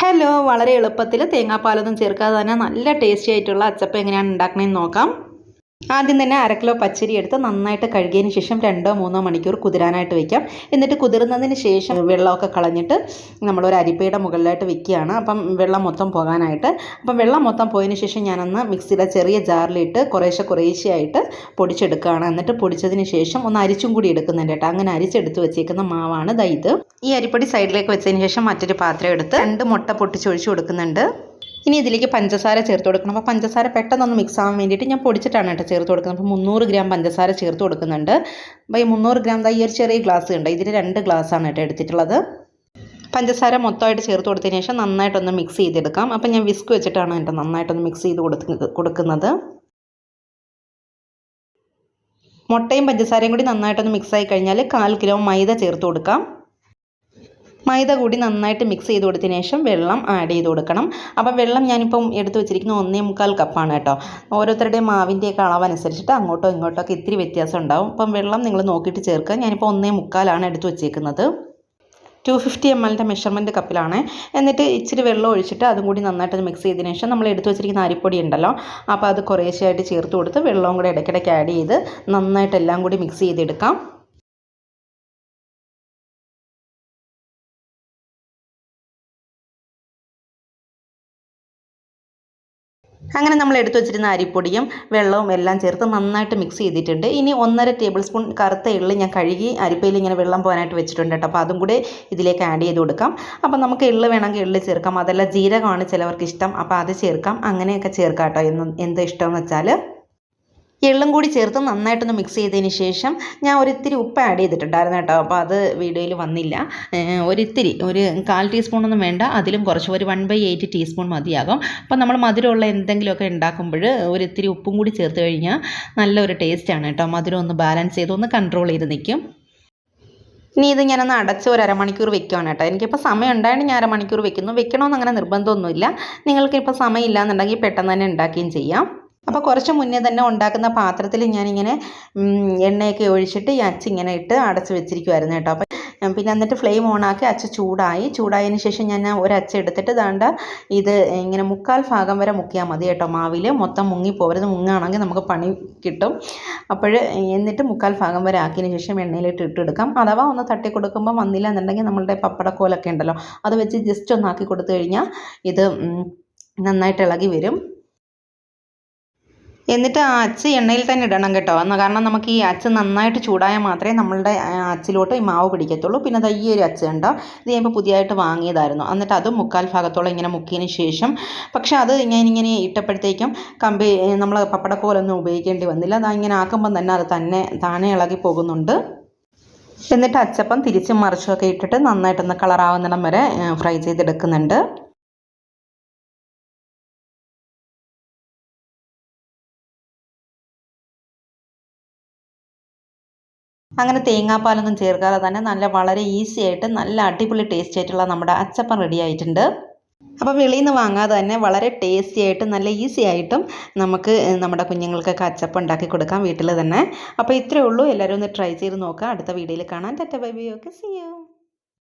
Hello, വളരെ എളുപ്പത്തിൽ തേങ്ങാപ്പാലൊന്നും ചേർക്കാതെ തന്നെ നല്ല ടേസ്റ്റി ആയിട്ടുള്ള അച്ചപ്പം എങ്ങനെയാണ് ഉണ്ടാക്കണമെന്ന് നോക്കാം. ആദ്യം തന്നെ 1/2 കിലോ പച്ചരി എടുത്ത് നന്നായിട്ട് കഴുകിയതിന് ശേഷം 2-3 മണിക്കൂർ കുതിരാനായിട്ട് വെക്കാം. എന്നിട്ട് കുതിർന്നതിന് ശേഷം വെള്ളമൊക്കെ കളഞ്ഞിട്ട് നമ്മളൊരു അരിപ്പയുടെ മുകളിലായിട്ട് വെക്കുകയാണ്. അപ്പം വെള്ളം മൊത്തം പോകാനായിട്ട്. അപ്പം വെള്ളം മൊത്തം പോയതിന് ശേഷം ഞാനൊന്ന് മിക്സിയുടെ ചെറിയ ജാറിലിട്ട് കുറേശ്ശെയായിട്ട് പൊടിച്ചെടുക്കുകയാണ്. എന്നിട്ട് പൊടിച്ചതിന് ശേഷം ഒന്ന് അരിച്ചും കൂടി എടുക്കുന്നുണ്ട് കേട്ടോ. അങ്ങനെ അരിച്ചെടുത്ത് വെച്ചേക്കുന്ന മാവാണ് ഇത്. ഈ അരിപ്പൊടി സൈഡിലേക്ക് വെച്ചതിന് ശേഷം മറ്റൊരു പാത്രം എടുത്ത് 2 മുട്ട പൊട്ടിച്ചൊഴിച്ച് കൊടുക്കുന്നുണ്ട്. ഇനി ഇതിലേക്ക് പഞ്ചസാര ചേർത്ത് കൊടുക്കണം. അപ്പോൾ പഞ്ചസാര പെട്ടെന്നൊന്ന് മിക്സ് ആവാൻ വേണ്ടിയിട്ട് ഞാൻ പൊടിച്ചിട്ടാണ് കേട്ടോ ചേർത്ത് കൊടുക്കുന്നത്. അപ്പോൾ 300 ഗ്രാം പഞ്ചസാര ചേർത്ത് കൊടുക്കുന്നുണ്ട്. അപ്പോൾ ഈ 300 ഗ്രാം ഈ ഒരു ചെറിയ ഗ്ലാസ് ഉണ്ട്, ഇതിൽ 2 ഗ്ലാസ്സാണ് കേട്ടോ എടുത്തിട്ടുള്ളത്. പഞ്ചസാര മൊത്തമായിട്ട് ചേർത്ത് കൊടുത്തതിന് ശേഷം നന്നായിട്ടൊന്ന് മിക്സ് ചെയ്തെടുക്കാം. അപ്പം ഞാൻ വിസ്ക് വെച്ചിട്ടാണ് കേട്ടോ നന്നായിട്ടൊന്ന് മിക്സ് ചെയ്ത് കൊടുക്കുന്നത്. മുട്ടയും പഞ്ചസാരയും കൂടി നന്നായിട്ടൊന്ന് മിക്സ് ആയി കഴിഞ്ഞാൽ 1/4 കിലോ മൈദ ചേർത്ത് കൊടുക്കാം. മൈദ കൂടി നന്നായിട്ട് മിക്സ് ചെയ്ത് കൊടുത്തതിന് ശേഷം വെള്ളം ആഡ് ചെയ്ത് കൊടുക്കണം. അപ്പോൾ വെള്ളം ഞാനിപ്പം എടുത്ത് വെച്ചിരിക്കുന്ന 1.25 കപ്പാണ് കേട്ടോ. ഓരോരുത്തരുടെയും മാവിൻ്റെയൊക്കെ അളവനുസരിച്ചിട്ട് അങ്ങോട്ടോ ഇങ്ങോട്ടൊക്കെ ഇത്തിരി വ്യത്യാസം ഉണ്ടാവും. അപ്പം വെള്ളം നിങ്ങൾ നോക്കിയിട്ട് ചേർക്കുക. ഞാനിപ്പോൾ 1.25 എടുത്ത് വെച്ചേക്കുന്നത്. 250 ml മെഷർമെൻറ്റ് കപ്പിലാണ്. എന്നിട്ട് ഇച്ചിരി വെള്ളം ഒഴിച്ചിട്ട് അതും കൂടി നന്നായിട്ട് മിക്സ് ചെയ്തതിന് ശേഷം നമ്മൾ എടുത്ത് വെച്ചിരിക്കുന്ന അരിപ്പൊടി ഉണ്ടല്ലോ, അപ്പോൾ അത് കുറേശ്ശെയായിട്ട് ചേർത്ത് കൊടുത്ത് വെള്ളവും കൂടി ഇടയ്ക്കിടയ്ക്ക് ആഡ് ചെയ്ത് നന്നായിട്ട് എല്ലാം കൂടി മിക്സ് ചെയ്തെടുക്കാം. അങ്ങനെ നമ്മൾ എടുത്തു വെച്ചിരുന്ന അരിപ്പൊടിയും വെള്ളവും എല്ലാം ചേർത്ത് നന്നായിട്ട് മിക്സ് ചെയ്തിട്ടുണ്ട്. ഇനി 1.5 ടേബിൾ സ്പൂൺ കറുത്ത എള്ള് ഞാൻ കഴുകി അരിപ്പയിൽ ഇങ്ങനെ വെള്ളം പോകാനായിട്ട് വെച്ചിട്ടുണ്ട് കേട്ടോ. അപ്പോൾ അതും കൂടി ഇതിലേക്ക് ആഡ് ചെയ്ത് കൊടുക്കാം. അപ്പോൾ നമുക്ക് എള്ള് വേണമെങ്കിൽ എള്ള് ചേർക്കാം, അതല്ല ജീരകമാണ് ചിലവർക്ക് ഇഷ്ടം, അപ്പോൾ അത് ചേർക്കാം. അങ്ങനെയൊക്കെ ചേർക്കാം കേട്ടോ, എന്ത് ഇഷ്ടമെന്ന് വെച്ചാൽ. എള്ളും കൂടി ചേർത്ത് നന്നായിട്ടൊന്ന് മിക്സ് ചെയ്തതിന് ശേഷം ഞാൻ ഒരിത്തിരി ഉപ്പ് ആഡ് ചെയ്തിട്ടുണ്ടായിരുന്നു കേട്ടോ. അപ്പോൾ അത് വീഡിയോയിൽ വന്നില്ല. ഒരു 1/4 ടീസ്പൂണൊന്നും വേണ്ട, അതിലും കുറച്ച് ഒരു 1/8 ടീസ്പൂൺ മതിയാകും. അപ്പോൾ നമ്മൾ മധുരമുള്ള എന്തെങ്കിലുമൊക്കെ ഉണ്ടാക്കുമ്പോൾ ഒരിത്തിരി ഉപ്പും കൂടി ചേർത്ത് കഴിഞ്ഞാൽ നല്ലൊരു ടേസ്റ്റാണ് കേട്ടോ. മധുരം ഒന്ന് ബാലൻസ് ചെയ്ത് ഒന്ന് കൺട്രോൾ ചെയ്ത് നിൽക്കും. ഇനി ഇത് ഞാനൊന്ന് അടച്ച് ഒരു 1/2 മണിക്കൂർ വെക്കുകയാണ് കേട്ടോ. എനിക്കിപ്പോൾ സമയം ഉണ്ടായിട്ട് ഞാൻ 1/2 മണിക്കൂർ വെക്കുന്നു. വെക്കണമെന്ന് അങ്ങനെ നിർബന്ധമൊന്നുമില്ല. നിങ്ങൾക്കിപ്പോൾ സമയം ഇല്ലയെന്നുണ്ടെങ്കിൽ പെട്ടെന്ന് തന്നെ ഉണ്ടാക്കുകയും ചെയ്യാം. അപ്പോൾ കുറച്ച് മുന്നേ തന്നെ ഉണ്ടാക്കുന്ന പാത്രത്തിൽ ഞാനിങ്ങനെ എണ്ണയൊക്കെ ഒഴിച്ചിട്ട് ഈ അച്ച് ഇങ്ങനെ ഇട്ട് അടച്ച് വെച്ചിരിക്കുമായിരുന്നു കേട്ടോ. അപ്പോൾ പിന്നെ എന്നിട്ട് ഫ്ലെയിം ഓണാക്കി അച്ച് ചൂടായതിന് ശേഷം ഞാൻ ഒരു അച്ച് എടുത്തിട്ട് ദാണ്ട ഇത് ഇങ്ങനെ 1/4 ഭാഗം വരെ മുക്കിയാൽ മതി കേട്ടോ. മാവിൽ മൊത്തം മുങ്ങിപ്പോകരുത്. മുങ്ങുകയാണെങ്കിൽ നമുക്ക് പണി കിട്ടും. അപ്പോൾ എന്നിട്ട് 1/4 ഭാഗം വരെ ആക്കിയതിന് ശേഷം എണ്ണയിലിട്ട് ഇട്ടെടുക്കാം. അഥവാ ഒന്ന് തട്ടി കൊടുക്കുമ്പോൾ വന്നില്ല എന്നുണ്ടെങ്കിൽ നമ്മളുടെ പപ്പടക്കോലൊക്കെ ഉണ്ടല്ലോ, അത് വെച്ച് ജസ്റ്റ് ഒന്ന് ആക്കി കൊടുത്തു കഴിഞ്ഞാൽ ഇത് നന്നായിട്ട് ഇളകി വരും. എന്നിട്ട് ആ അച്ച് എണ്ണയിൽ തന്നെ ഇടണം കേട്ടോ. കാരണം നമുക്ക് ഈ അച്ച് നന്നായിട്ട് ചൂടായാൽ മാത്രമേ നമ്മളുടെ അച്ചിലോട്ട് ഈ മാവ് പിടിക്കത്തുള്ളൂ. പിന്നെ അത് ഈ ഒരു അച്ച് ഉണ്ടോ, ഇത് ഞാനിപ്പോൾ പുതിയതായിട്ട് വാങ്ങിയതായിരുന്നു. എന്നിട്ട് അതും 1/4 ഭാഗത്തോളം ഇങ്ങനെ മുക്കിയതിന് ശേഷം, പക്ഷേ അത് ഞാനിങ്ങനെ ഇട്ടപ്പോഴത്തേക്കും നമ്മൾ പപ്പടക്കോലൊന്നും ഉപയോഗിക്കേണ്ടി വന്നില്ല. അത് ഇങ്ങനെ ആക്കുമ്പം തന്നെ അത് താനെ ഇളകി പോകുന്നുണ്ട്. എന്നിട്ട് അച്ചപ്പം തിരിച്ചും മറിച്ചുമൊക്കെ ഇട്ടിട്ട് നന്നായിട്ടൊന്ന് കളറാവുന്നിടം വരെ ഫ്രൈ ചെയ്തെടുക്കുന്നുണ്ട്. അങ്ങനെ തേങ്ങാപ്പാലൊന്നും ചേർക്കാതെ തന്നെ വളരെ ഈസി ആയിട്ട് നല്ല അടിപൊളി ടേസ്റ്റി ആയിട്ടുള്ള നമ്മുടെ അച്ചപ്പം റെഡി ആയിട്ടുണ്ട്. അപ്പോൾ വെളിയിൽ നിന്ന് വാങ്ങാതെ തന്നെ വളരെ ടേസ്റ്റി ആയിട്ടും നല്ല ഈസി ആയിട്ടും നമുക്ക് നമ്മുടെ കുഞ്ഞുങ്ങൾക്കൊക്കെ അച്ചപ്പം ഉണ്ടാക്കി കൊടുക്കാം വീട്ടിൽ തന്നെ. അപ്പോൾ ഇത്രയേ ഉള്ളൂ. എല്ലാവരും ഒന്ന് ട്രൈ ചെയ്ത് നോക്കുക. അടുത്ത വീഡിയോയിൽ കാണാൻ. Ta-ta bye bye. Okay, see U.